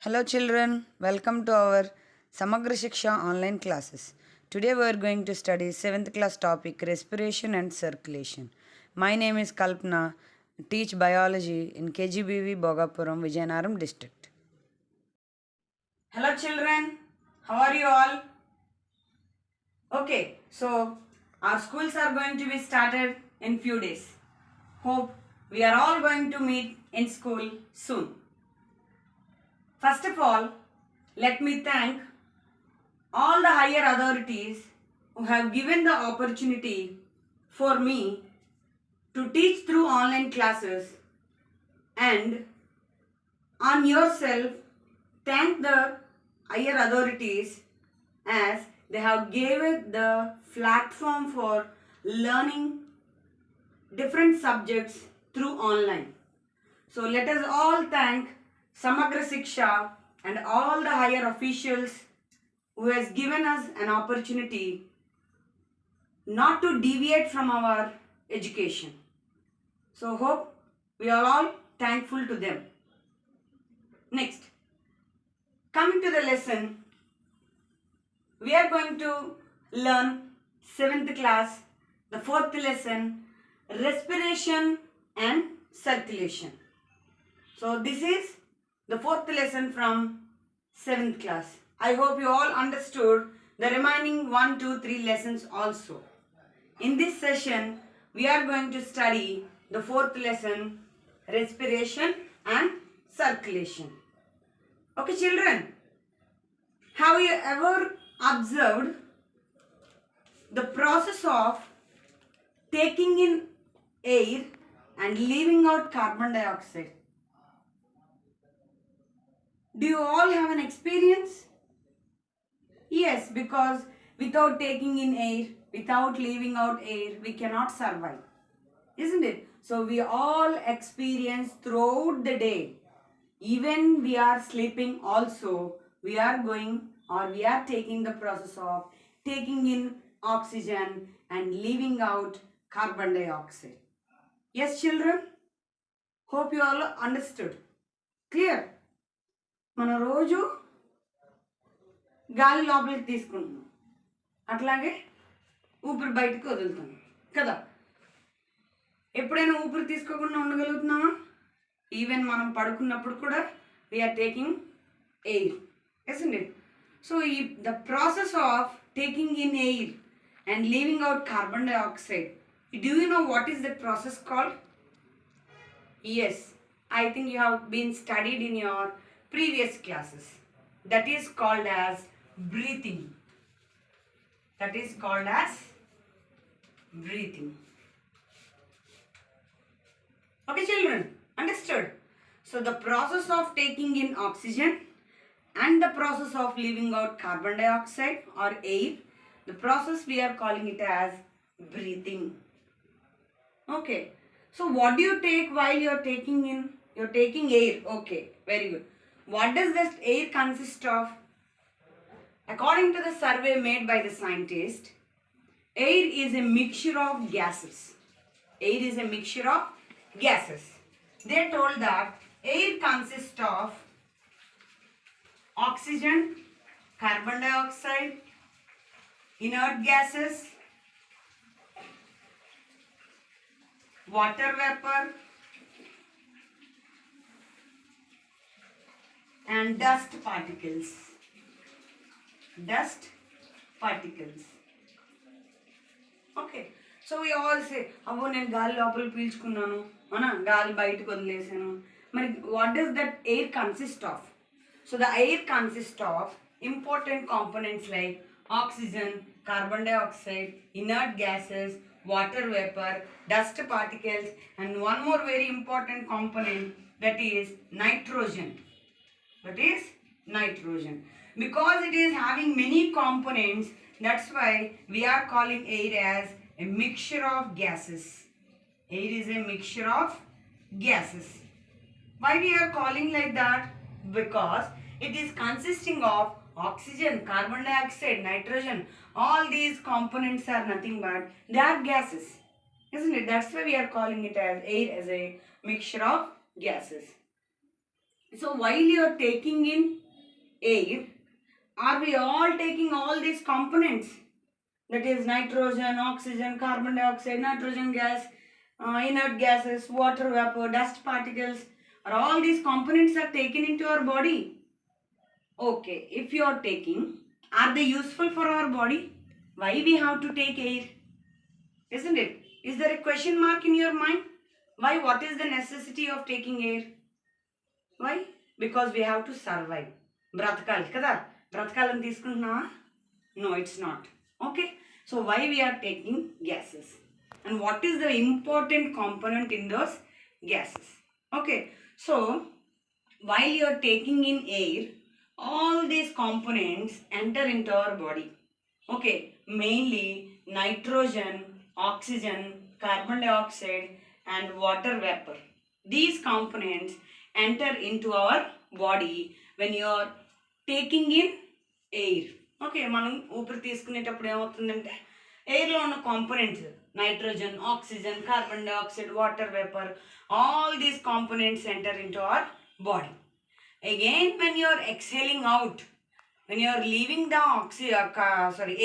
Hello children, welcome to our SAMAGRA SIKSHA online classes. Today we are going to study 7th class topic Respiration and Circulation. My name is KALPANA, teach biology in KGBV BHOGAPURAM, VIZIANAGARAM district. Hello children, how are you all? Okay, so our schools are going to be started in few days. Hope we are all going to meet in school soon. First of all, let me thank all the higher authorities who have given the opportunity for me to teach through online classes, and on yourself thank the higher authorities as they have given the platform for learning different subjects through online. So let us all thank SAMAGRA SIKSHA and all the higher officials who has given us an opportunity not to deviate from our education. So hope we are all thankful to them. Next, coming to the lesson, we are going to learn 7th class, the 4th lesson, Respiration and Circulation. So this is the 4th lesson from 7th class. I hope you all understood the remaining 1, 2, 3 lessons also. In this session, we are going to study the 4th lesson, Respiration and Circulation. Okay children, have you ever observed the process of taking in air and leaving out carbon dioxide? Do you all have an experience? Yes, because without taking in air, without leaving out air, we cannot survive. Isn't it? So we all experience throughout the day. Even we are sleeping also, we are going or we are taking the process of taking in oxygen and leaving out carbon dioxide. Yes, children? Hope you all understood. Clear? మన రోజు గాలి లోపలికి తీసుకుంటున్నాం, అట్లాగే ఊపిరి బయటకు వదులుతాం కదా. ఎప్పుడైనా ఊపిరి తీసుకోకుండా ఉండగలుగుతున్నామా? ఈవెన్ మనం పడుకున్నప్పుడు కూడా we're taking air, isn't it? So the process of taking in air and leaving out carbon dioxide, do you know what is that process called? Yes, I think you have been studied in your previous classes. That is called as breathing. That is called as breathing. Okay children, understood? So the process of taking in oxygen and the process of leaving out carbon dioxide or air, the process we are calling it as breathing. Okay, so what do you take while you are taking in? You are taking air. Okay, very good. What does this air consist of? According to the survey made by the scientist, air is a mixture of gases. Air is a mixture of gases. They told that air consists of oxygen, carbon dioxide, inert gases, water vapor, and dust particles. Dust particles. Okay. So we all say, "Avvo nenu gaali lopala peelchukunnanu, mana gaali bayitiki వదిలేసాను." Mari what does that air consist of? So the air consists of important components like oxygen, carbon dioxide, inert gases, water vapor, dust particles, and one more very important component, that is nitrogen. That is nitrogen. Because it is having many components, that's why we are calling air as a mixture of gases. Air is a mixture of gases. Why we are calling like that? Because it is consisting of oxygen, carbon dioxide, nitrogen. All these components are nothing but they are gases, isn't it? That's why we are calling it as air, as a mixture of gases. So while you are taking in air, are we all taking all these components? That is nitrogen, oxygen, carbon dioxide, nitrogen gas, inert gases, water vapor, dust particles, are all these components are taken into our body? Okay, if you are taking, are they useful for our body? Why we have to take air? Isn't it? Is there a question mark in your mind? Why? What is the necessity of taking air? Why? Because we have to survive. Bratakali kada? Bratakalan తీసుకుంటున్నావా? No, it's not. Okay. So why we are taking gases? And what is the important component in those gases? Okay. So while you are taking in air, all these components enter into our body. Okay. Mainly nitrogen, oxygen, carbon dioxide and water vapor. These components enter into our body when you are taking in air. Okay, మనం ఊపిరి తీసుకునేటప్పుడు ఏమవుతుందంటే ఎయిర్లో ఉన్న components nitrogen, oxygen, carbon dioxide, water vapour, all these components enter in to our body. Again when you are exhaling out, when you are leaving the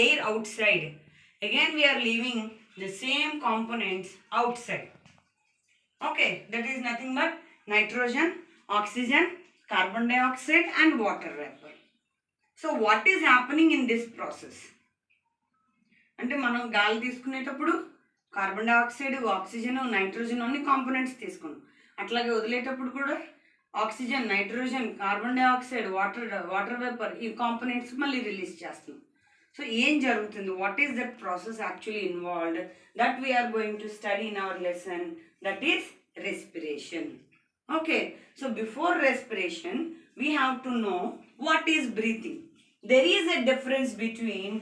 air outside, again we are leaving the same components outside. Okay, that is nothing but nitrogen, oxygen, carbon dioxide and water vapor. So what is happening in this process? అంటే మనం గాలి తీసుకునేటప్పుడు carbon dioxide, oxygen, nitrogen అన్ని components తీసుకున్నాం. అట్లాగే వదిలేటప్పుడు కూడా oxygen, nitrogen, carbon dioxide, water vapour ఈ కాంపోనెంట్స్ మళ్ళీ రిలీజ్ చేస్తున్నాం. సో ఏం జరుగుతుంది? What is that process actually involved? That we're going to study in our lesson, that is respiration. Okay, so before respiration we have to know what is breathing. There is a difference between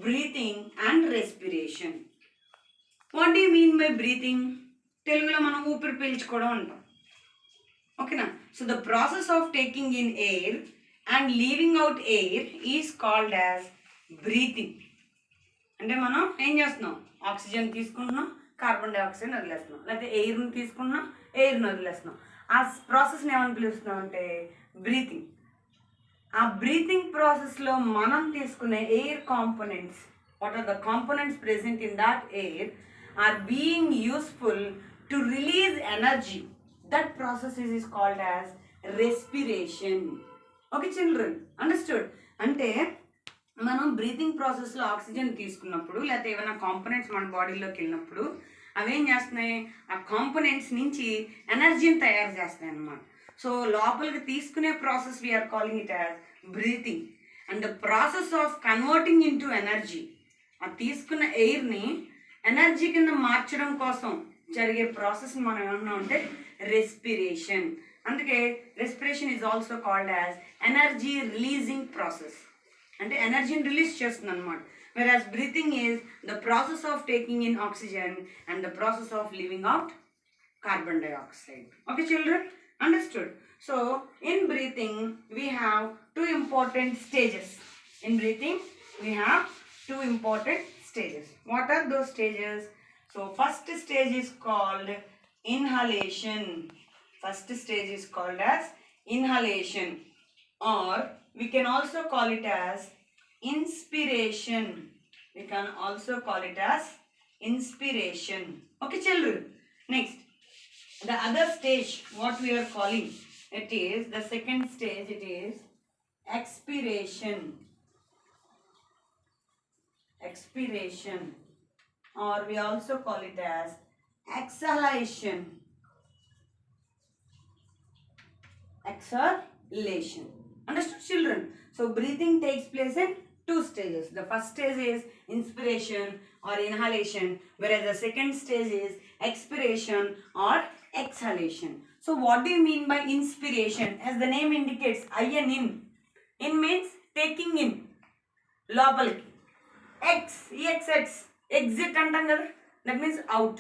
breathing and respiration. What do you mean by breathing? తెలుగులో మనం ఊపిరి పీల్చుకోవడం అంటాం. ఓకేనా? So the process of taking in air and leaving out air is called as breathing. అంటే మనం ఏం చేస్తున్నాం? ఆక్సిజన్ తీసుకుంటున్నాం, కార్బన్ డైఆక్సైడ్ వదిలేస్తున్నాం, లేకపోతే ఎయిర్ని తీసుకుంటున్నాం, ఎయిర్ని వదిలేస్తున్నాం. ఆ ప్రాసెస్ని ఏమని పిలుస్తున్నాం అంటే బ్రీతింగ్. ఆ బ్రీతింగ్ ప్రాసెస్లో మనం తీసుకునే air components, what are the components present in that air are being useful to release energy. That process is called as respiration. Okay children, understood? అంటే మనం బ్రీతింగ్ ప్రాసెస్లో ఆక్సిజన్ తీసుకున్నప్పుడు లేకపోతే ఏమైనా కాంపోనెంట్స్ మన బాడీలోకి వెళ్ళినప్పుడు అవేం చేస్తున్నాయి? ఆ కాంపోనెంట్స్ నుంచి ఎనర్జీని తయారు చేస్తాయి అన్నమాట. సో లోపలికి తీసుకునే process we're calling it as breathing. And the process of converting in to energy, ఆ తీసుకున్న ఎయిర్ని ఎనర్జీ కింద మార్చడం కోసం జరిగే ప్రాసెస్ని మనం ఏమన్నా అంటే రెస్పిరేషన్. అందుకే respiration is also called as energy releasing process. అంటే ఎనర్జీని రిలీజ్ చేస్తుంది అనమాట. Whereas breathing is the process of taking in oxygen and the process of leaving out carbon dioxide. Okay children, understood? So in breathing we have two important stages. In breathing we have two important stages. What are those stages? So first stage is called inhalation. First stage is called as inhalation, or we can also call it as inspiration. We can also call it as inspiration. Okay children, next the other stage, what we are calling, it is the second stage, it is expiration. Expiration, or we also call it as exhalation. Exhalation. Understood children? So breathing takes place in two stages. The first stage is inspiration or inhalation, whereas the second stage is expiration or exhalation. So what do you mean by inspiration? As the name indicates, I and in. In means taking in, lopaliki. Ex, exit antam kada, that means out.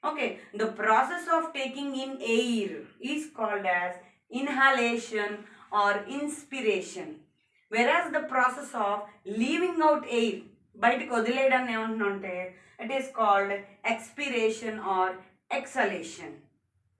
Okay, the process of taking in air is called as inhalation or inspiration, whereas the process of leaving out air, బయటకు వదిలేయడాన్ని ఏమంటున్నాం అంటే it is called expiration or exhalation.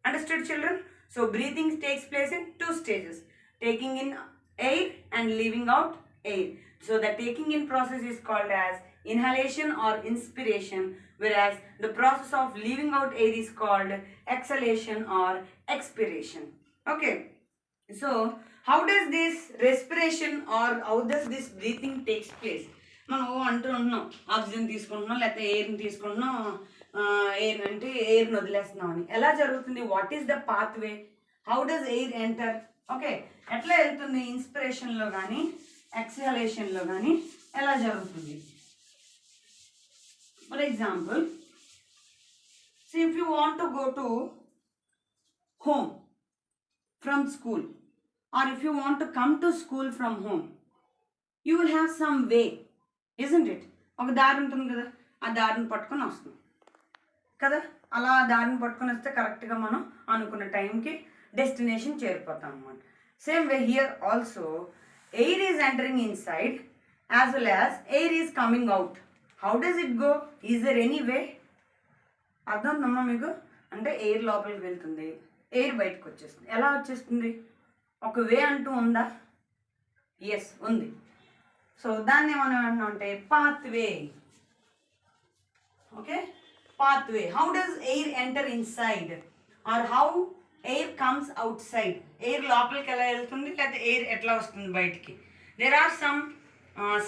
Understood children? So breathing takes place in two stages. taking in air and leaving out air. So the taking in process is called as inhalation or inspiration, whereas the process of leaving out air is called exhalation or expiration. Okay. So how does this respiration or how does this breathing takes place? మనం అంటూ ఉన్నాం oxygen తీసుకుంటున్నాం లేకపోతే ఎయిర్ని తీసుకుంటున్నాం, air అంటే ఎయిర్ని వదిలేస్తున్నాం అని. ఎలా జరుగుతుంది? What is the pathway? How does air enter? Okay, ఎట్లా వెళ్తుంది? ఇన్స్పిరేషన్లో కానీ ఎక్స్హలేషన్లో కానీ ఎలా జరుగుతుంది? For example, see if you want to go to home from school, or if you want to come to school from home, you will have some way, isn't it? ఒక దారి ఉంటుంది కదా, ఆ దారిని పట్టుకొని వస్తాం కదా. అలా దారిని పట్టుకొని వస్తే కరెక్ట్గా మనం అనుకున్న టైంకి డెస్టినేషన్ చేరిపోతాం అన్నమాట. Same way here also air is entering inside as well as air is coming out. How does it go? Is there any way? అర్థమవుతుందమ్మా మీకు? అంటే ఎయిర్ లోపలికి వెళ్తుంది, ఎయిర్ బయటకు వచ్చేస్తుంది. ఎలా వచ్చేస్తుంది? ఒక వే అంటూ ఉందా? ఎస్, ఉంది. సో దాన్ని మనం ఏమంటే pathway. Okay, pathway. How does air enter inside or how air comes outside? Air లోపలికి ఎలా వెళ్తుంది లేకపోతే ఎయిర్ ఎట్లా వస్తుంది బయటికి? There are some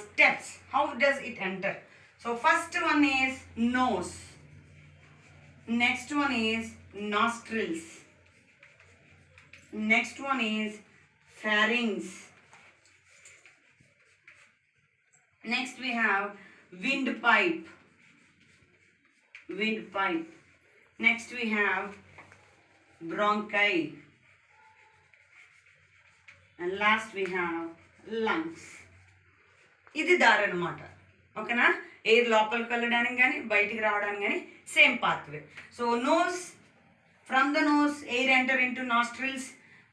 steps. How does it enter? So first one is nose, next one is nostrils, next one is pharynx, next we have windpipe, next we have bronchi, and last we have lungs. ఇది దారి అన్నమాట. ఓకేనా? Air లోపలికి వెళ్ళడానికి కానీ బయటికి రావడానికి కానీ same pathway. So nose, from the nose air enter into nostrils,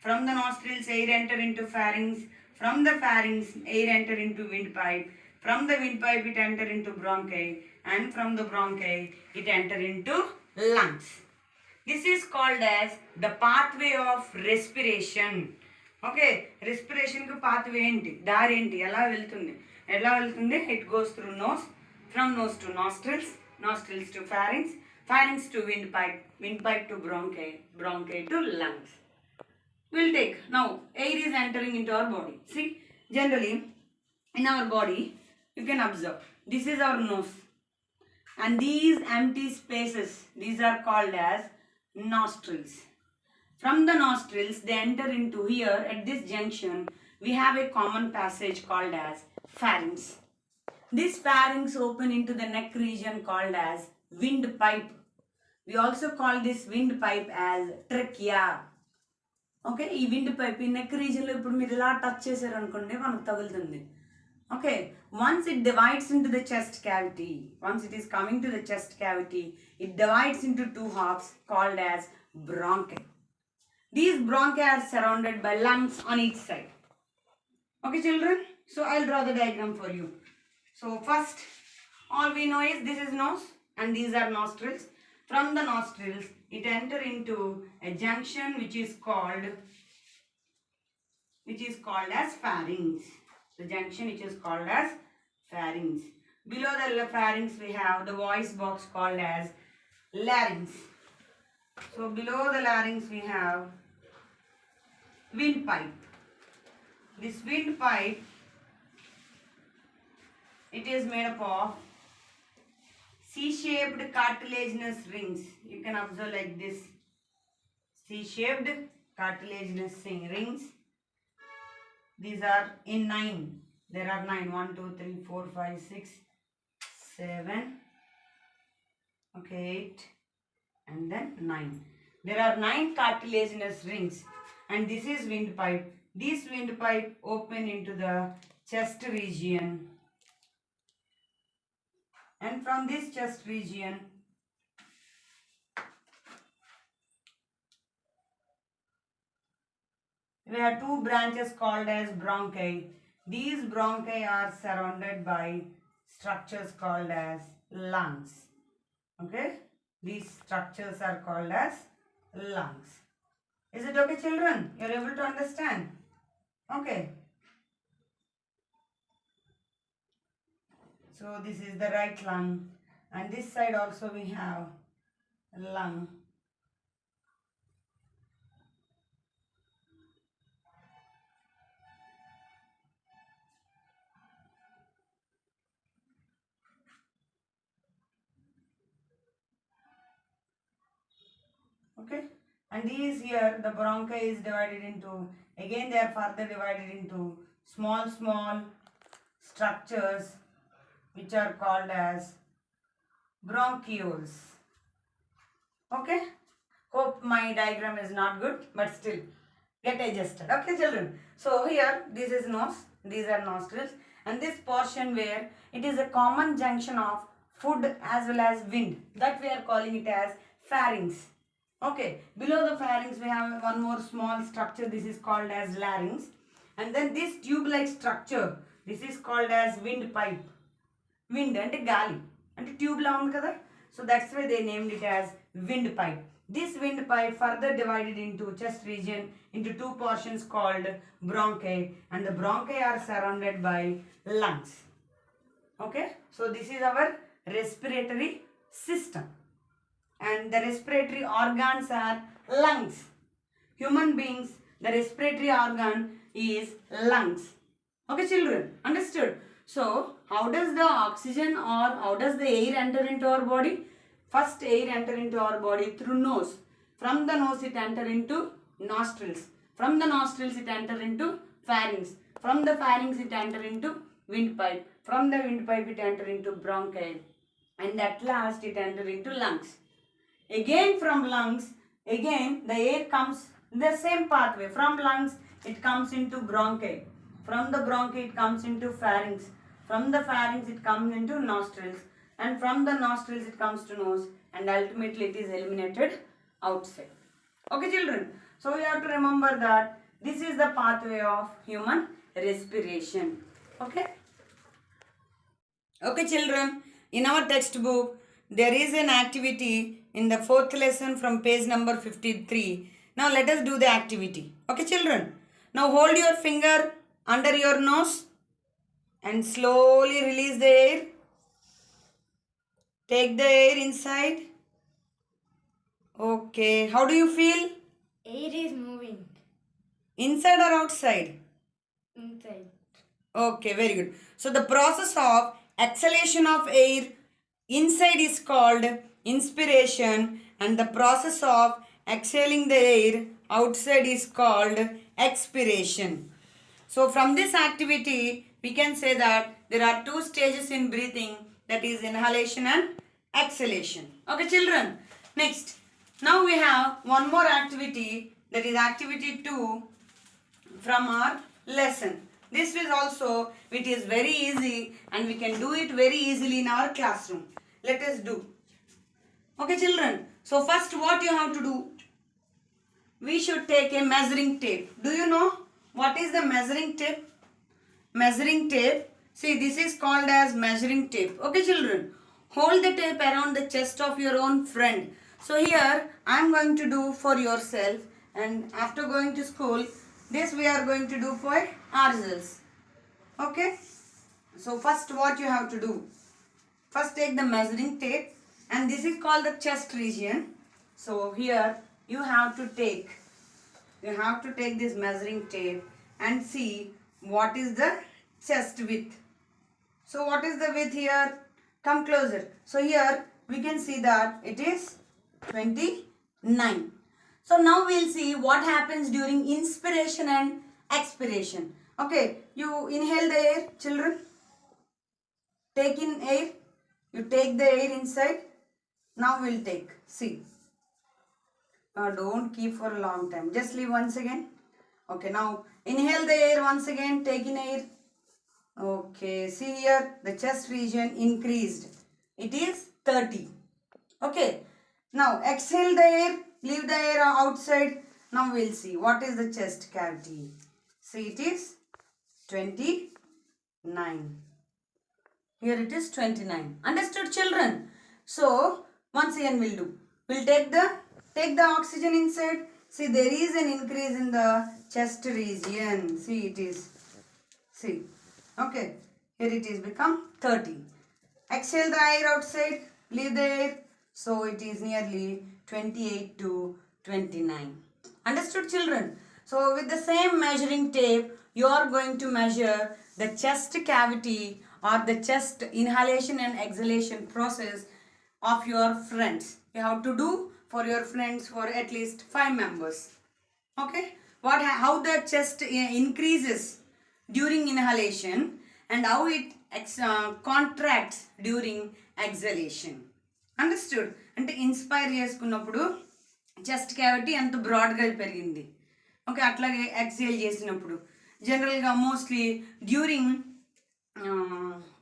from the nostrils air enter into pharynx, from the pharynx air enter into windpipe, from the windpipe it enter into bronchi, and from the bronchi it enter into lungs. This is called as the pathway of respiration. Okay, రెస్పిరేషన్కి pathway ఏంటి? దారి ఏంటి? ఎలా వెళ్తుంది? It goes through nose, from nose to nostrils, nostrils to pharynx, pharynx to windpipe, windpipe to bronchi, bronchi to lungs. We'll take now air is entering into our body. See, generally in our body you can observe this is our nose, and these empty spaces, these are called as nostrils. From the nostrils they enter into here. At this junction we have a common passage called as pharynx. This pharynx open into the neck region called as windpipe. We also call this windpipe as trachea. Okay, ఈ windpipe ఈ neck region లో ఇప్పుడు మీరు ఇలా touch చేశారు అనుకోండి మనకు తగులుతుంది. Okay, once it divides into the chest cavity, once it is coming to the chest cavity, it divides into two halves called as bronchi. These bronchi are surrounded by lungs on each side. Okay children, so I'll draw the diagram for you. So first, all we know is this is nose and these are nostrils. From the nostrils it enter into a junction which is called as pharynx. The junction which is called as pharynx. Below the pharynx we have the voice box called as larynx. So below the larynx we have windpipe. This windpipe, it is made up of C-shaped cartilaginous rings. You can observe like this, C-shaped cartilaginous rings. These are in 9. There are 9. 1, 2, 3, 4, 5, 6, 7, okay, 8, and then 9. There are 9 cartilaginous rings, and this is windpipe. This windpipe open into the chest region, and from this chest region we have two branches called as bronchi. These bronchi are surrounded by structures called as lungs. Okay, these structures are called as lungs. Is it okay children? You are able to understand? Okay. So this is the right lung, and this side also we have lung. Okay, and these here the bronchi is divided into, again they are further divided into small structures which are called as bronchioles. Okay, hope my diagram is not good, but still get adjusted. Okay children, so here this is nose, these are nostrils, and this portion where it is a common junction of food as well as wind, that we are calling it as pharynx. Okay, below the pharynx we have one more small structure, this is called as larynx, and then this tube like structure, this is called as windpipe. Wind and gali and tube la undi kada, so that's why they named it as windpipe. This windpipe further divided into chest region into two portions called bronchi, and the bronchi are surrounded by lungs. Okay, so this is our respiratory system, and the respiratory organs are lungs. Human beings, the respiratory organ is lungs. Okay children, understood? So how does the oxygen or how does the air enter into our body? First air enter into our body through nose. From the nose it enter into nostrils. From the nostrils it enter into pharynx. From the pharynx it enter into windpipe. From the windpipe it enter into bronchi. And at last it enter into lungs. Again from lungs, again the air comes in the same pathway. From lungs it comes into bronchi. From the bronchi it comes into pharynx. From the pharynx it comes into nostrils. And from the nostrils it comes to nose. And ultimately it is eliminated outside. Okay children. So you have to remember that this is the pathway of human respiration. Okay. Okay children. In our textbook there is an activity in the 4th lesson from page number 53. Now let us do the activity. Okay children. Now hold your finger under your nose and slowly release the air. Take the air inside. Okay. How do you feel? Air is moving. Inside or outside? Inside. Okay, very good. So the process of exhalation of air inside is called inspiration, and the process of exhaling the air outside is called expiration. So from this activity, we can say that there are two stages in breathing, that is inhalation and exhalation. Okay children. Next, now we have one more activity, that is activity 2 from our lesson. This is also, it is very easy and we can do it very easily in our classroom. Let us do. Okay children. So first what you have to do? We should take a measuring tape. Do you know what is the measuring tape? Measuring tape. See, this is called as measuring tape. Okay children. Hold the tape around the chest of your own friend. So here I am going to do for yourself, and after going to school, this we are going to do for ourselves. Okay. So first what you have to do? First take the measuring tape, and this is called the chest region. So here you have to take this measuring tape and see what is the chest width. So what is the width here? Come closer. So here we can see that it is 29. So now we'll see what happens during inspiration and expiration. Okay, you inhale the air, children. Take in air. You take the air inside. Now we'll take. See. Don't keep for a long time. Just leave once again. Okay, now inhale the air once again. Take in air. Okay, see here the chest region increased. It is 30. Okay, now exhale the air. Leave the air outside. Now we'll see what is the chest cavity. See, it is 29. Here it is 29. Understood children? So once again we'll do. We'll take the oxygen inside. See, there is an increase in the chest region. See, it is, see, okay, here it is become 30. Exhale the air outside, leave the air. So it is nearly 28 to 29. Understood, children? So with the same measuring tape, you are going to measure the chest cavity or the chest inhalation and exhalation process of your friends. You have to do for your friends for at least 5 members. Okay? How the chest increases during inhalation and how it contracts during exhalation. Understood? అంటే inspire చేసుకున్నప్పుడు chest cavity ఎంత బ్రాడ్గా పెరిగింది. Okay, అట్లాగే exhale చేసినప్పుడు జనరల్గా mostly during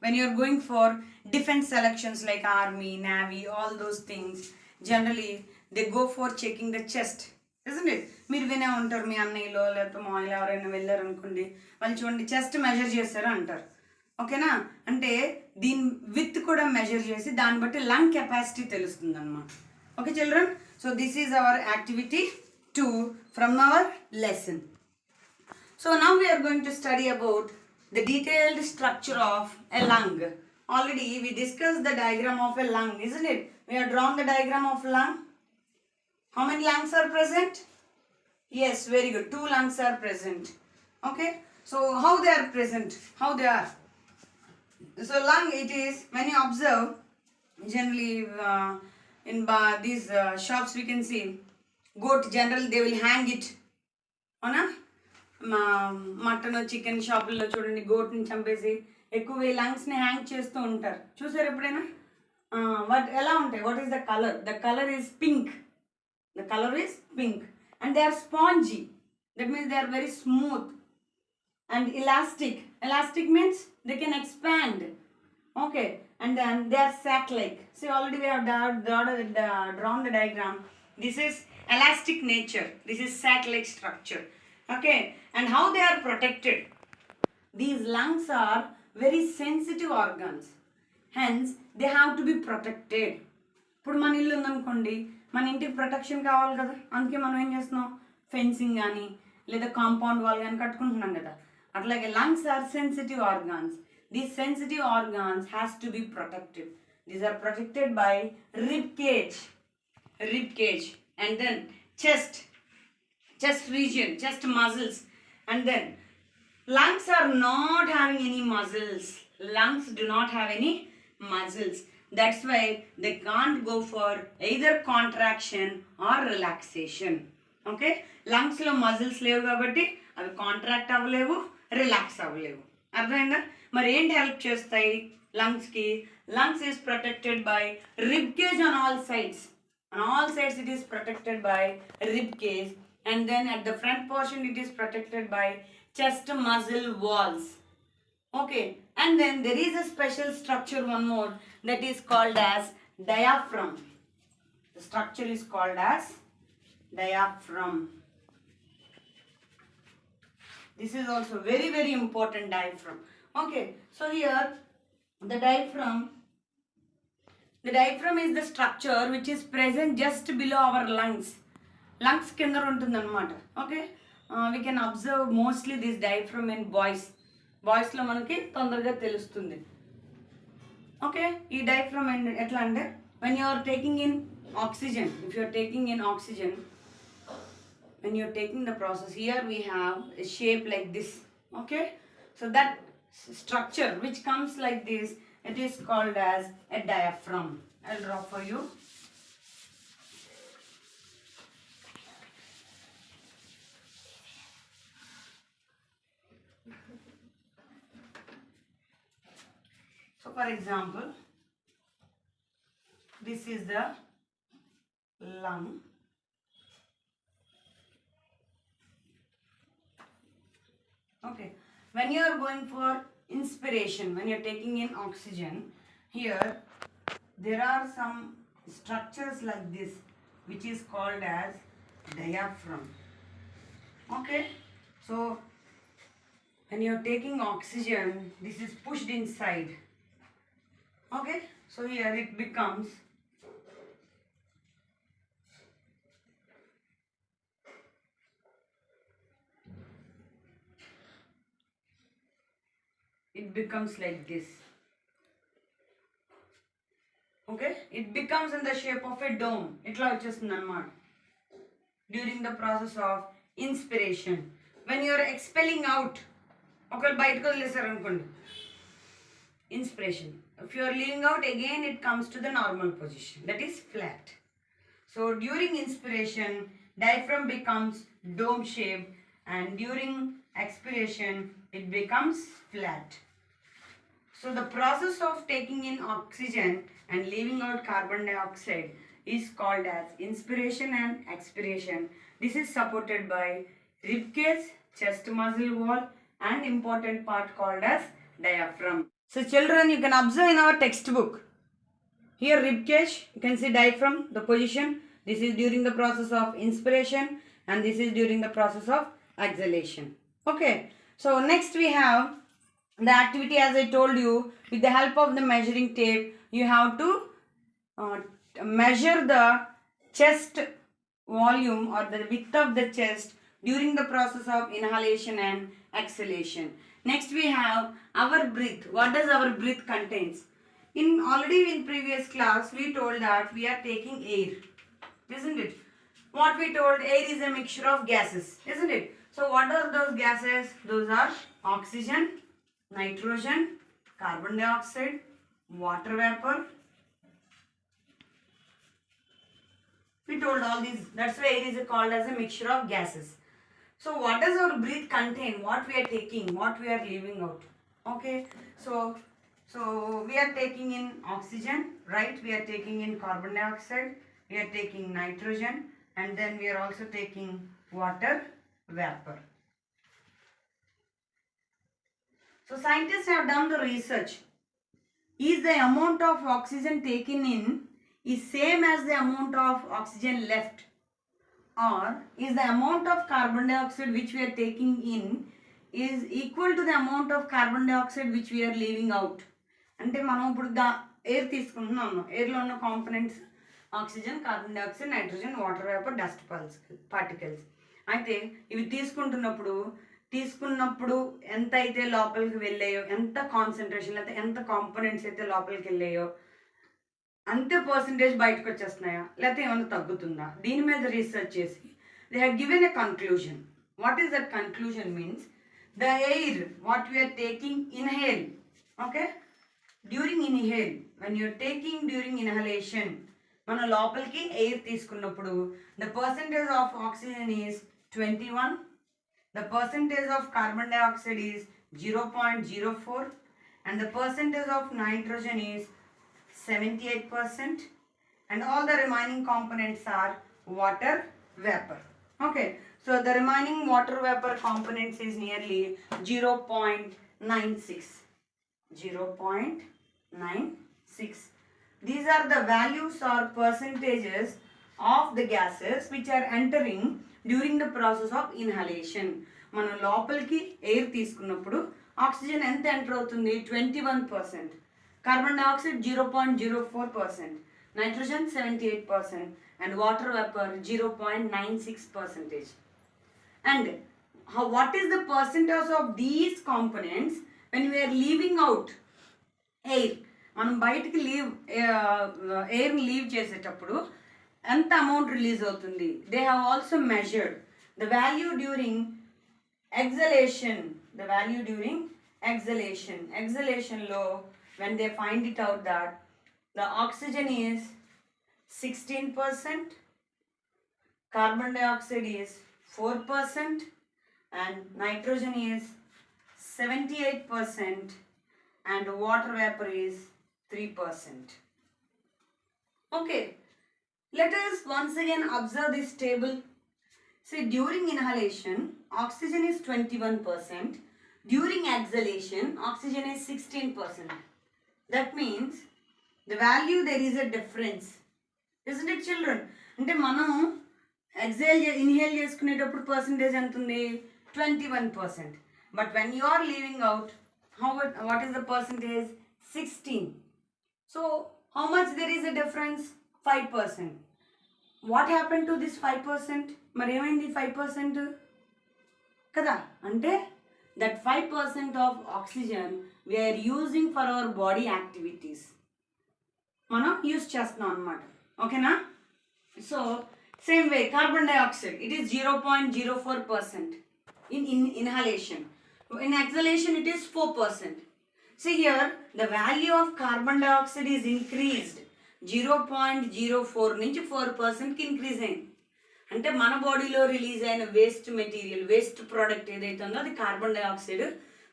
when you are going for defense selections like army, navy, all those things, generally they go for checking the chest, isn't it? మీరు వినే ఉంటారు, మీ అన్నయ్యలో లేకపోతే మా అన్నయ్యలో ఎవరైనా వెళ్ళారు అనుకోండి, వాళ్ళు చూడండి చెస్ట్ మెజర్ చేస్తారు అంటారు. ఓకేనా? అంటే దీని విత్ కూడా మెజర్ చేసి దాన్ని బట్టి లంగ్ కెపాసిటీ తెలుస్తుంది అనమాట. Okay children, so this is our activity 2 from our lesson. So now we are going to study about the detailed structure of a lung. Already we discussed the diagram of a lung, isn't it? We have drawn the diagram of lung. How many lungs are present? Yes, very good. 2 lungs are present. Okay. So how they are present? How they are? So lung, it is, when you observe, generally in these shops we can see goat, generally they will hang it on a mutton chicken షాపుల్లో చూడండి, గోట్ని చంపేసి ఎక్కువ ఈ లంగ్స్ని hang చేస్తూ ఉంటారు. చూసారు ఎప్పుడైనా? ఎలా ఉంటాయి? What is the colour? The colour is pink. The colour is pink and they are spongy. That means they are very smooth and elastic. Elastic means they can expand. Okay, and then they are sac-like. See, already we have drawn the diagram. This is elastic nature. This is sac-like structure. Okay, and how they are protected? These lungs are very sensitive organs. Hence, they have to be protected. ఇప్పుడు మన ఇల్లు ఉందనుకోండి, మన ఇంటికి protection కావాలి కదా, అందుకే మనం ఏం చేస్తున్నాం, ఫెన్సింగ్ కానీ లేదా కాంపౌండ్ వాల్ కానీ కట్టుకుంటున్నాం కదా. అట్లాగే lungs are sensitive organs. These sensitive organs has to be protected. These are protected by rib cage, and then chest region, chest muscles, and then lungs are not having any muscles. Lungs do not have any muscles. That's why they can't go for either contraction or relaxation. Okay, lungs లో muscles లేవు కాబట్టి అవి contract అవ్వలేవు, relax అవ్వలేవు. అర్థమైందా? మరి ఏంటి help చేస్తాయి లంగ్స్కి? Lungs is protected by rib cage on all sides. On all sides it is protected by rib cage, and then at the front portion it is protected by chest muscle walls. Okay, and then there is a special structure, one more, that is called as diaphragm. The structure is called as diaphragm. This is also very, very important, diaphragm. Okay, so here the diaphragm is the structure which is present just below our lungs. Lungs కింద ఉంటుంది అనమాట. Okay, we can observe mostly this diaphragm in బాయ్స్లో మనకి తొందరగా తెలుస్తుంది. Okay, ఈ diaphragm ఎట్లా అంటే, when you are taking in oxygen, if you are taking in oxygen, when you are taking the process, here we have a shape like this. Okay, so that structure which comes like this, it is called as a diaphragm. I'll draw for you. So for example, this is the lung. Okay, when you are going for inspiration, when you are taking in oxygen, here there are some structures like this which is called as diaphragm. Okay, so when you are taking oxygen, this is pushed inside. Okay, so here it becomes it becomes like this. Okay, it becomes in the shape of a dome. Itla vachestundu annamata. During the process of inspiration, when you are expelling out, okay, bayatku vadilesaru anukondi, inspiration. If you are leaving out, again it comes to the normal position, that is flat. So during inspiration, diaphragm becomes dome shape, and during expiration it becomes flat. So the process of taking in oxygen and leaving out carbon dioxide is called as inspiration and expiration. This is supported by rib cage, chest muscle wall, and important part called as diaphragm. So children, you can observe in our textbook. Here rib cage, you can see diaphragm, the position. This is during the process of inspiration, and this is during the process of exhalation. Okay, so next we have the activity. As I told you, with the help of the measuring tape, you have to measure the chest volume or the width of the chest during the process of inhalation and exhalation. Next we have our breath. What does our breath contains? Already in previous class we told that we are taking air, isn't it? What we told, air is a mixture of gases, isn't it? So what are those gases? Those are oxygen, nitrogen, carbon dioxide, water vapor. We told all these. That's why air is called as a mixture of gases. So what does our breath contain? What we are taking, what we are leaving out. Okay, so we are taking in oxygen, right? We are taking in carbon dioxide, we are taking nitrogen, and then we are also taking water vapor. So scientists have done the research. Is the amount of oxygen taken in is same as the amount of oxygen left, or is the amount of carbon dioxide which we are taking in is equal to the amount of carbon dioxide which we are leaving out? అంటే మనం ఇప్పుడు air తీసుకుంటున్నాం. ఎయిర్లో ఉన్న components oxygen, carbon dioxide, nitrogen, water vapour, dust particles. అయితే ఇవి తీసుకున్నప్పుడు ఎంత అయితే లోపలికి వెళ్ళాయో, ఎంత కాన్సన్ట్రేషన్ అయితే ఎంత కాంపనెంట్స్ అయితే లోపలికి వెళ్ళాయో అంతే పర్సంటేజ్ బయటకు వచ్చేస్తున్నాయా, లేకపోతే ఏమైనా తగ్గుతుందా? దీని మీద రీసెర్చ్ చేసి they have given a conclusion. What is that conclusion means? The air what we're taking inhale, okay, during inhale, when you're taking during inhalation, మనం లోపలికి ఎయిర్ తీసుకున్నప్పుడు the percentage of oxygen is 21, the percentage of carbon dioxide is 0.04, and the percentage of nitrogen is 78%, and all the remaining components are water vapor. Okay, so the remaining water vapor components is nearly 0.96. These are the values or percentages of the gases which are entering during the process of inhalation. మనం లోపలికి air తీసుకున్నప్పుడు oxygen ఎంత enter అవుతుంది? 21%, carbon dioxide 0.04%, nitrogen 78%, and water vapour 0.96%. And what is the percentage of these components when we are leaving out air? మనం బయటికి ఎయిర్ని leave చేసేటప్పుడు ఎంత అమౌంట్ రిలీజ్ అవుతుంది? They have also measured the value during exhalation. ఎగ్జలేషన్లో when they find it out that the oxygen is 16%, carbon dioxide is 4%, and nitrogen is 78%, and water vapor is 3%. Okay. Let us once again observe this table. See, during inhalation, oxygen is 21%. During exhalation, oxygen is 16%. That means the value, there is a difference. Isn't it, children? అంటే మనం inhale చేసుకునేటప్పుడు percentage ఎంత ఉంది? 21%. But when you are leaving out, what is the percentage? 16. So, how much there is a difference? 5%. What happened to this 5%? మరి ఏమైంది 5% కదా? అంటే that 5% of oxygen we are using for our body activities. మనం use చేస్తున్నాం అనమాట. ఓకేనా? So same way carbon dioxide it is 0.04% in inhalation. In exhalation it is 4%. See here the value of carbon dioxide is increased 0.04 నుంచి 4%కి increase అయింది. అంటే మన బాడీలో release అయిన వేస్ట్ మెటీరియల్, వేస్ట్ ప్రోడక్ట్ ఏదైతే ఉందో అది కార్బన్ డైఆక్సైడ్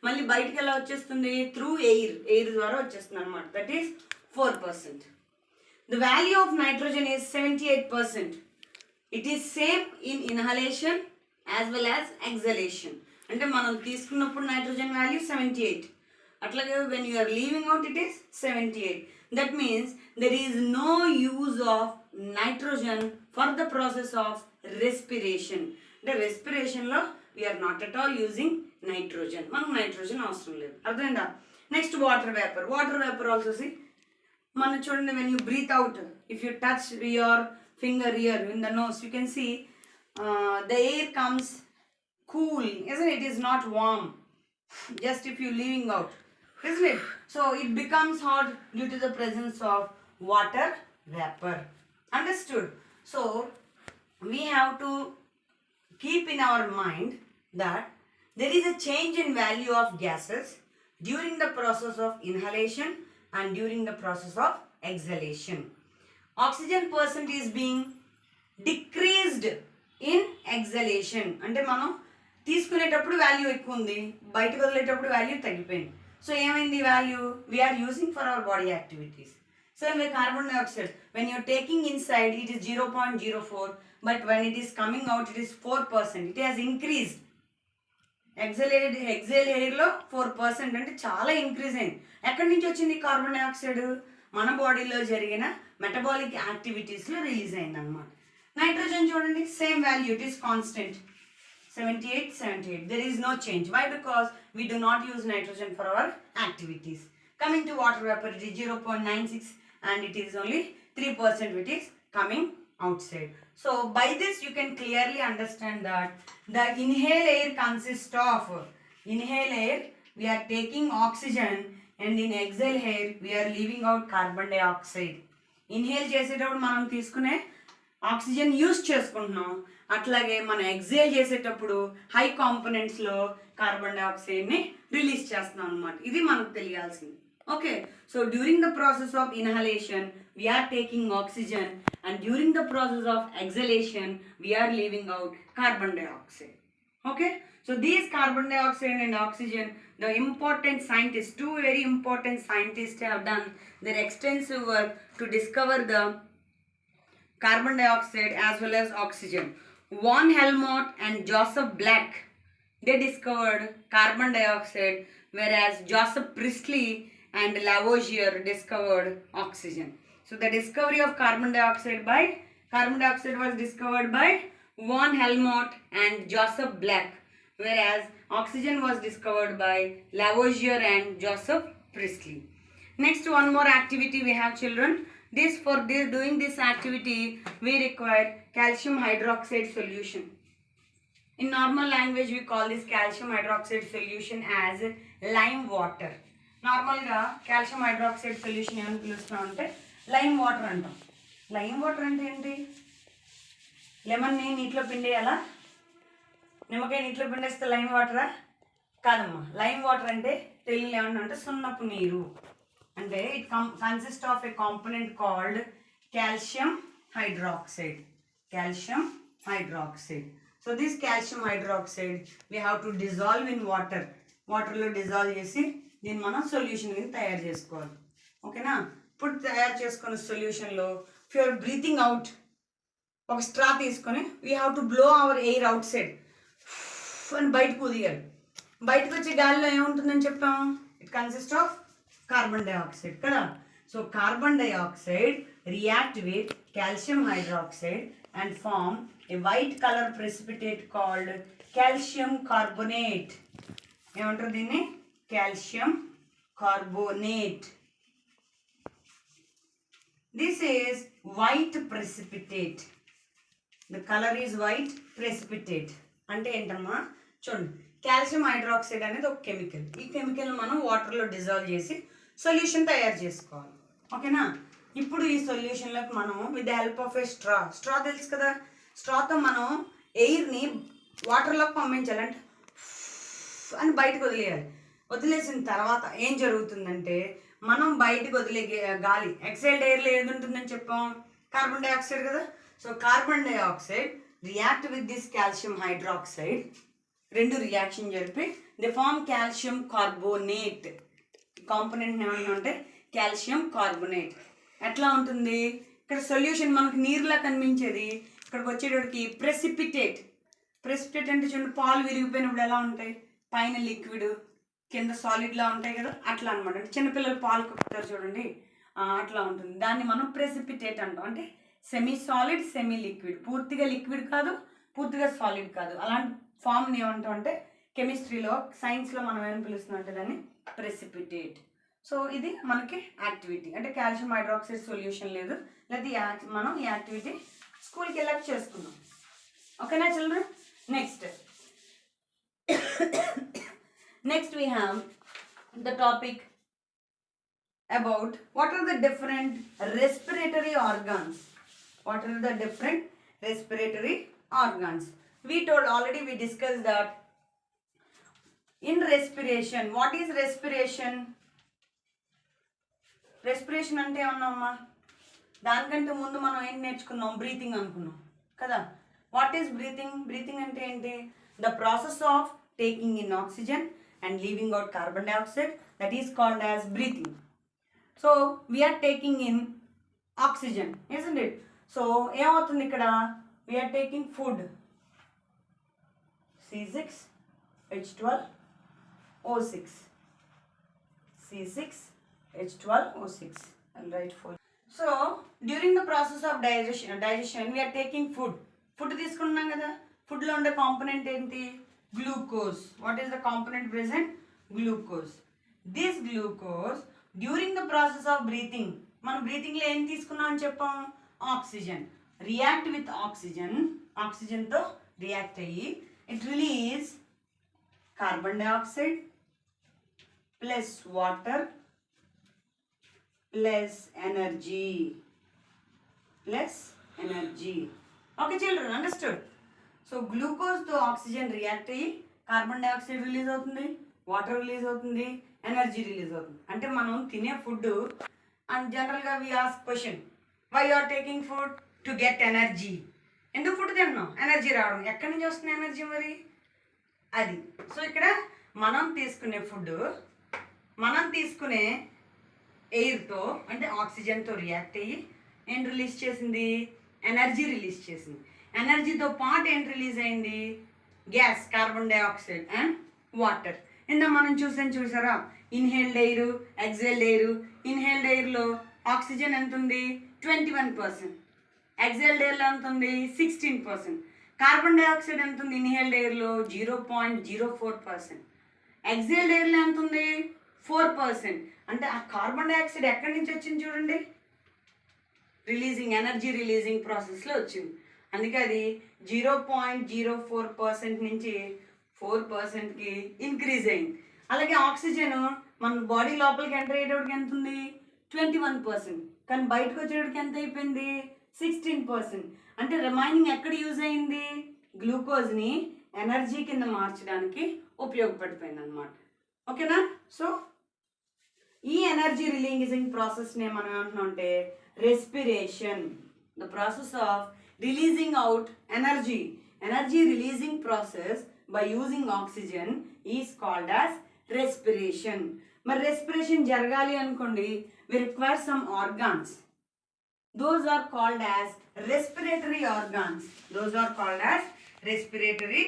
మళ్ళీ బయటకు ఎలా వచ్చేస్తుంది? త్రూ ఎయిర్ ద్వారా వచ్చేస్తుంది అనమాట. That is 4%. The value of nitrogen is 78%. It is same in inhalation as well as exhalation. అంటే మనం తీసుకున్నప్పుడు నైట్రోజన్ వాల్యూ 78, అట్లాగే when you are leaving out it is 78. That means there is no use of nitrogen for the process of respiration. అంటే రెస్పిరేషన్లో we are not at all using nitrogen. మనకు nitrogen అవసరం లేదు. అర్థమైందా? Next water vapour. Water vapour also C మనం చూడండి, when you breath out, if you touch your finger here in the nose, you can see the air comes cool, isn't it? It is not warm, just if you leaving out, isn't it? So it becomes hot due to the presence of water vapor. Understood? So we have to keep in our mind that there is a change in value of gases during the process of inhalation and during the process of exhalation. Oxygen percent is being decreased in exhalation. అంటే మనం తీసుకునేటప్పుడు value ఎక్కువ ఉంది, బయటకు వదిలేటప్పుడు value తగ్గిపోయింది. So ఏమైంది value? We are using for our body activities. Same way carbon dioxide, when you're taking inside it is 0.04, but when it is coming out it is 4%. It has increased. Exhale ఎయిర్లో 4% అంటే చాలా increase అయింది. ఎక్కడి నుంచి వచ్చింది carbon dioxide? మన బాడీలో జరిగిన మెటబాలిక్ యాక్టివిటీస్లో రిలీజ్ అయింది అనమాట. నైట్రోజన్ చూడండి, same value, it is constant 78. There is no change. Why? Because we do not use nitrogen for our activities. Coming to water vapour, it is 0.96 and it is only 3% which is coming outside. So by this you can clearly understand that the inhale air consists of, inhale air we are taking oxygen and in exhale air we are leaving out carbon dioxide. Inhale చేసేటప్పుడు మనం తీసుకునే oxygen use చేసుకుంటున్నాం, అట్లాగే మనం exhale చేసేటప్పుడు high కాంపోనెంట్స్లో carbon డైఆక్సైడ్ని release చేస్తున్నాం అనమాట. ఇది మనకు తెలియాల్సింది. Okay, so during the process of inhalation we are taking oxygen and during the process of exhalation we are leaving out carbon dioxide. Okay, so these carbon dioxide and oxygen, the important scientists, two very important scientists have done their extensive work to discover the carbon dioxide as well as oxygen. Von Helmont and Joseph Black, they discovered carbon dioxide, whereas Joseph Priestley and Lavoisier discovered oxygen. So the discovery of carbon dioxide was discovered by Von Helmont and Joseph Black, whereas oxygen was discovered by Lavoisier and Joseph Priestley. Next, one more activity we have, children. Doing this activity we require calcium hydroxide solution. In normal language we call this calcium hydroxide solution as lime water. Normal ga calcium hydroxide solution ఏమని పిలుస్తాం అంటే lime water అంటాం. Lime water అంటే ఏంటి? లెమన్ని నీటిలో పిండేయాలా? నిమ్మకాయ నీటిలో పిండేస్తే lime వాటరా? కాదమ్మా. లైమ్ వాటర్ అంటే తెలుగులో ఏమన్నా అంటే సున్నపు నీరు. అంటే it consist of A component called calcium hydroxide. Calcium hydroxide. So this calcium hydroxide we have to dissolve in water. వాటర్లో డిజాల్వ్ చేసి దీన్ని మనం సొల్యూషన్ కింద తయారు చేసుకోవాలి. ఓకేనా? ఇప్పుడు తయారు చేసుకున్న సొల్యూషన్లో ఇఫ్ యూఆర్ బ్రీతింగ్ అవుట్, ఒక స్ట్రా తీసుకొని we have to blow our air outside అని బయటకు వదియాలి. బయటకు వచ్చే గాలిలో ఏముంటుందని చెప్పాము? It consist of carbon dioxide కదా. So carbon dioxide react with calcium hydroxide and form a white colour precipitate called calcium carbonate. ఏమంటారు దీన్ని? Calcium carbonate. This is white precipitate. The color is white precipitate. అంటే ఏంటమ్మా? చూడండి, calcium hydroxide అనేది ఒక chemical. ఈ chemical మనం వాటర్లో డిజాల్వ్ చేసి సొల్యూషన్ తయారు చేసుకోవాలి. ఓకేనా? ఇప్పుడు ఈ సొల్యూషన్లోకి మనం with the help of A straw తెలుసు కదా, స్ట్రాతో మనం ఎయిర్ని వాటర్లోకి పంపించాలి. అంటే అని బయటకు వదిలేయాలి. వదిలేసిన తర్వాత ఏం జరుగుతుందంటే మనం బయటకు వదిలే గాలి ఎక్సైడ్ ఎయిర్లో ఏది ఉంటుందని చెప్పాం? కార్బన్ డైఆక్సైడ్ కదా. So carbon dioxide react with this calcium hydroxide, రెండు రియాక్షన్ జరిపి the form calcium carbonate. Component ఏమన్నా ఉంటే కాల్షియం కార్బోనేట్. ఎట్లా ఉంటుంది? ఇక్కడ సొల్యూషన్ మనకు నీరులా కనిపించేది, ఇక్కడికి వచ్చేటప్పటికి ప్రెసిపిటేట్. ప్రెసిపిటేట్ అంటే చూడండి, పాలు విరిగిపోయినప్పుడు ఎలా ఉంటాయి, పైన లిక్విడ్ కింద సాలిడ్లా ఉంటాయి కదా, అట్లా అనమాట. అంటే చిన్నపిల్లలు పాలు కుక్కుతారు చూడండి, అట్లా ఉంటుంది. దాన్ని మనం ప్రెసిపిటేట్ అంటాం. అంటే సెమీ సాలిడ్ సెమీ లిక్విడ్, పూర్తిగా లిక్విడ్ కాదు పూర్తిగా సాలిడ్ కాదు, అలాంటి ఫామ్ని ఏమంటాం అంటే కెమిస్ట్రీలో సైన్స్లో మనం ఏమని పిలుస్తున్నాం అంటే దాన్ని ప్రెసిపిటేట్. సో ఇది మనకి యాక్టివిటీ. అంటే కాల్షియం హైడ్రాక్సైడ్ సొల్యూషన్ లేదు, లేదా మనం ఈ యాక్టివిటీ స్కూల్కి వెళ్ళాక చేసుకున్నాం. ఓకేనా children? Next we have the topic about what are the different respiratory organs. What are the different respiratory organs? We told already, we discussed that in respiration. What is respiration? Respiration అంటే ఏమన్నామా? దానికంటే ముందు మనం ఏం నేర్చుకున్నాం? Breathing అనుకున్నాం కదా. What is breathing? Breathing అంటే ఏంటి? The process of taking in oxygen and leaving out carbon dioxide, that is called as breathing. So we are taking in oxygen, isn't it? So ఏమవుతుంది ఇక్కడ? We are taking food, C6H12O6, C6H12O6. I'll write for. So during the process of digestion we are taking food తీసుకున్నాం కదా. ఫుడ్లో ఉండే component ఏంటి? Glucose. What is the component present? Glucose. This glucose during the process of breathing, మనం బ్రీతింగ్లో ఏం తీసుకున్నాం అని చెప్పాం? ఆక్సిజన్. రియాక్ట్ విత్ ఆక్సిజన్తో రియాక్ట్ అయ్యి it release carbon dioxide plus water plus energy. Okay children, understood? So గ్లూకోజ్తో oxygen react అయ్యి carbon dioxide release అవుతుంది, వాటర్ రిలీజ్ అవుతుంది, ఎనర్జీ రిలీజ్ అవుతుంది. అంటే మనం తినే ఫుడ్, అండ్ జనరల్గా we ask question, why you are taking food? To get energy. ఎందుకు ఫుడ్ తిన్నాం? ఎనర్జీ రావడం. ఎక్కడి నుంచి వస్తుంది ఎనర్జీ మరి? అది. సో ఇక్కడ మనం తీసుకునే ఫుడ్, మనం తీసుకునే ఎయిర్తో అంటే ఆక్సిజన్తో రియాక్ట్ అయ్యి ఏం రిలీజ్ చేసింది? ఎనర్జీ రిలీజ్ చేసింది. ఎనర్జీతో పాటు ఏం రిలీజ్ అయింది? Gas, carbon dioxide and water. ఇందా మనం చూసారా, inhaled air, exhaled air. Inhaled ఎయిర్లో ఆక్సిజన్ ఎంత ఉంది? 21%. ఎగ్జేల్డ్ ఎయిర్లో ఎంత ఉంది? 16%. కార్బన్ డైఆక్సైడ్ ఎంత ఉంది ఇన్హేల్డ్ ఎయిర్లో? 0.04%. ఎగ్జేల్డ్ ఎయిర్లో ఎంత ఉంది? 4%. అంటే ఆ కార్బన్ డైఆక్సైడ్ ఎక్కడి నుంచి వచ్చింది చూడండి, ఎనర్జీ రిలీజింగ్ ప్రాసెస్లో వచ్చింది. అందుకే అది 0.04% నుంచి 4%కి ఇంక్రీజ్ అయింది. అలాగే ఆక్సిజన్ మన బాడీ లోపలికి ఎంటర్ అయ్యేటప్పటికి ఎంత ఉంది? 21%. కానీ బయటకు వచ్చేటప్పటికి ఎంత అయిపోయింది? 16%. అంటే రిమైనింగ్ ఎక్కడ యూజ్ అయింది? గ్లూకోజ్ని ఎనర్జీ కింద మార్చడానికి ఉపయోగపడిపోయింది అనమాట. ఓకేనా? సో ఈ ఎనర్జీ రిలీజింగ్ ప్రాసెస్ని మనం ఏమంటున్నాం అంటే respiration. The process of releasing out energy releasing process by using oxygen is called as respiration. మరి respiration జరగాలి అనుకోండి, we require some organs. Those are called as respiratory organs. Respiratory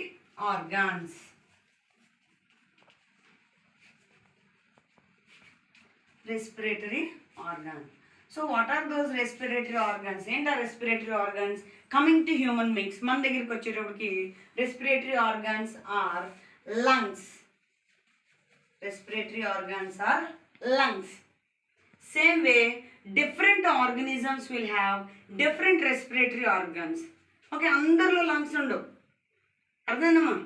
organ. So what are those respiratory organs? And the respiratory organs coming to human beings, మన దగ్గరికి వచ్చేటప్పటికి respiratory organs are lungs. Same way, different organisms will have different respiratory organs. Okay, అందరిలో lungs ఉండవు, అర్థమేనమ్మా?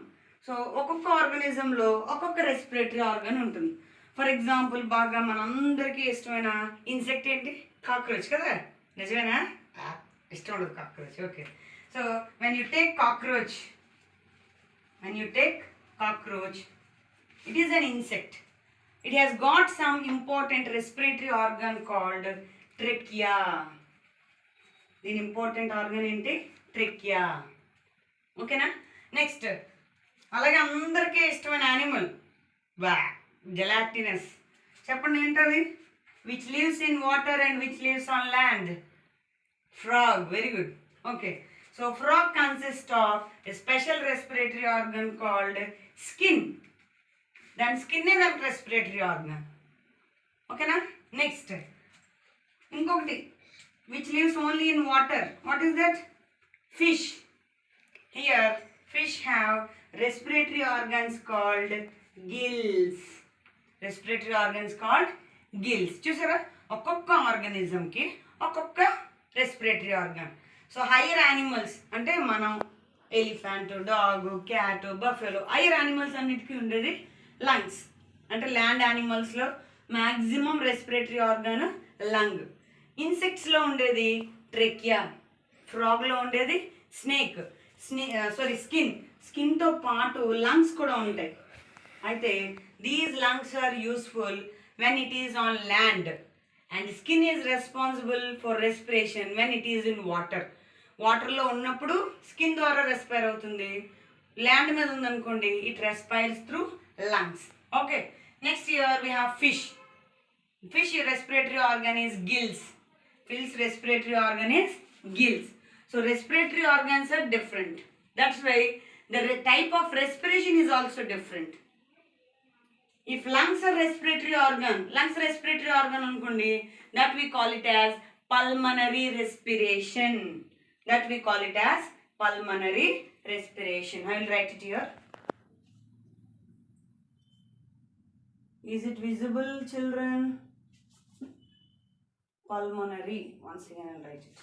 So ఒక్కొక్క ఆర్గనిజంలో ఒక్కొక్క respiratory organ ఉంటుంది. For example బాగా మనందరికీ ఇష్టమైన ఇన్సెక్ట్ ఏంటి? కాక్రోచ్ కదా, నిజమేనా? ఇష్టం ఉండదు cockroach. Okay, so when you take cockroach, it is an insect. It has got some important respiratory organ called trachea. దీని ఇంపార్టెంట్ ఆర్గన్ ఏంటి? ట్రెకియా. ఓకేనా? నెక్స్ట్, అలాగే అందరికీ ఇష్టమైన యానిమల్ గెలాక్టినస్. చెప్పండి ఏంటది? Which lives in water and which lives on land? Frog. Very good. Okay, so frog consist of a special respiratory organ called skin. దాని skin ఏ దాని రెస్పిరేటరీ ఆర్గన్. ఓకేనా? నెక్స్ట్ ఇంకొకటి, which lives only in water. What is that? Fish. Here fish have respiratory organs called gills. Respiratory organs called gills. చూసారా, ఒక్కొక్క ఆర్గనిజంకి ఒక్కొక్క respiratory organ. So higher animals అంటే మనం elephant, dog, cat, buffalo, higher animals అన్నిటికీ ఉండేది lungs. అంటే land యానిమల్స్లో మ్యాక్సిమం రెస్పిరేటరీ ఆర్గన్ లంగ్. ఇన్సెక్ట్స్లో ఉండేది ట్రెకియా, ఫ్రాగ్లో ఉండేది స్నేక్, స్కిన్తో పాటు లంగ్స్ కూడా ఉంటాయి. అయితే these lungs are useful when it is on land and skin is responsible for respiration when it is in water. వాటర్లో ఉన్నప్పుడు స్కిన్ ద్వారా రెస్పైర్ అవుతుంది. ల్యాండ్ మీద ఉందనుకోండి, it respires through lungs. Okay, next year we have fish. Fish respiratory organ is gills. Fish respiratory organ is gills. So respiratory organs are different. That's why the type of respiration is also different. If lungs are respiratory organ anukondi, that we call it as pulmonary respiration. I will write it here. Is it visible, children? Pulmonary. Once again I'll write it.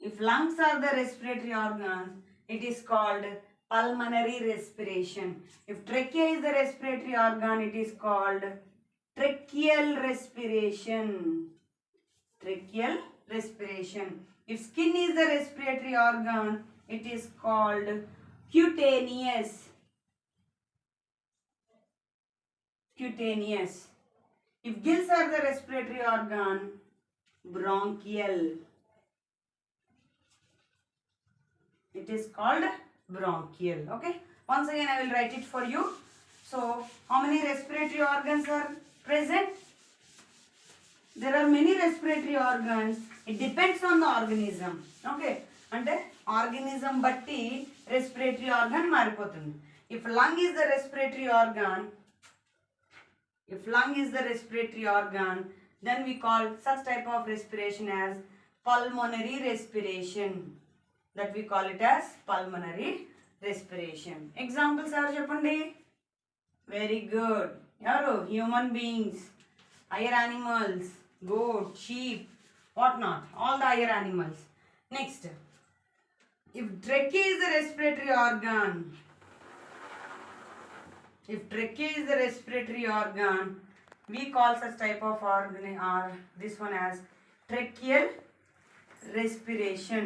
If lungs are the respiratory organs, it is called pulmonary respiration. If trachea is the respiratory organ, it is called tracheal respiration. If skin is the respiratory organ, it is called cutaneous. If gills are the respiratory organ, bronchial. It is called bronchial. Okay, once again I will write it for you. So how many respiratory organs are present? There are many respiratory organs. It depends on the organism. Okay, అంటే organism బట్టి respiratory organ మారిపోతుంది. If lung is the respiratory organ, then we call such type of respiration as pulmonary respiration. That we call it as pulmonary respiration. Examples are చెప్పండి. Very good. Yaru, human beings, higher animals, goat, sheep, whatnot, all the higher animals. Next, if trachea is the respiratory organ, we call such type of organ or this one as tracheal respiration.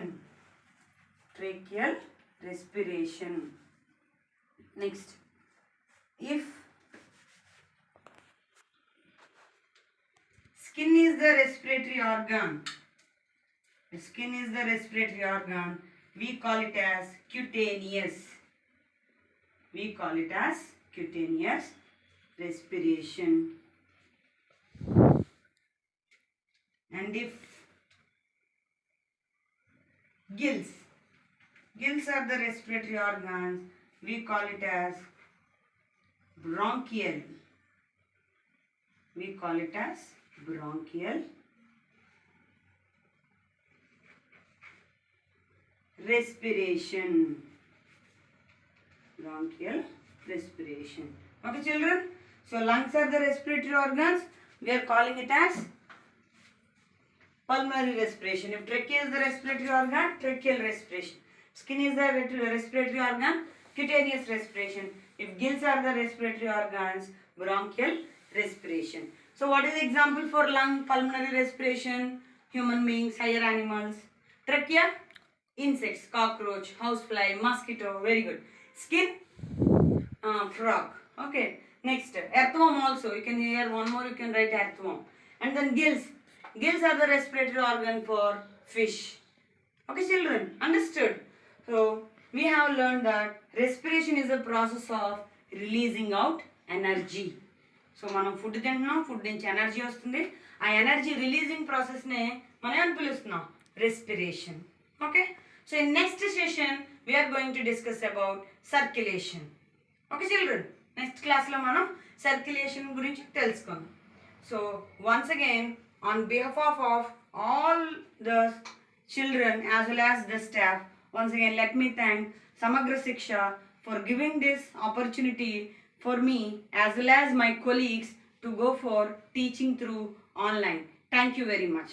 Next, if skin is the respiratory organ, we call it as cutaneous. Respiration. And if gills are the respiratory organs, we call it as bronchial. Respiration. Okay, children. So lungs are the respiratory organs. we are calling it as pulmonary respiration. If trachea is the respiratory organ, tracheal respiration. Skin is the respiratory organ, cutaneous respiration. If gills are the respiratory organs, bronchial respiration. So what is the example for lung pulmonary respiration? Human beings, higher animals. Trachea, insects, cockroach, housefly, mosquito. Very good. Skin, frog. Okay. Next, earthworm also. You can hear one more. You can write earthworm. And then gills. Gills are the respiratory organ for fish. Okay, children. Understood? So we have learned that respiration is a process of releasing out energy. So మనం food తింటున్నాం, food నుంచి energy వస్తుంది. ఆ energy releasing ప్రాసెస్నే మనం ఏమని పిలుస్తున్నాం? Respiration. Okay. So in next session we are going to discuss about circulation. Okay children, next క్లాస్లో మనం సర్క్యులేషన్ గురించి తెలుసుకుందాం. So once again on behalf of all the children as well as the staff, once again let me thank Samagra Siksha for giving this opportunity for me as well as my colleagues to go for teaching through online. Thank you very much.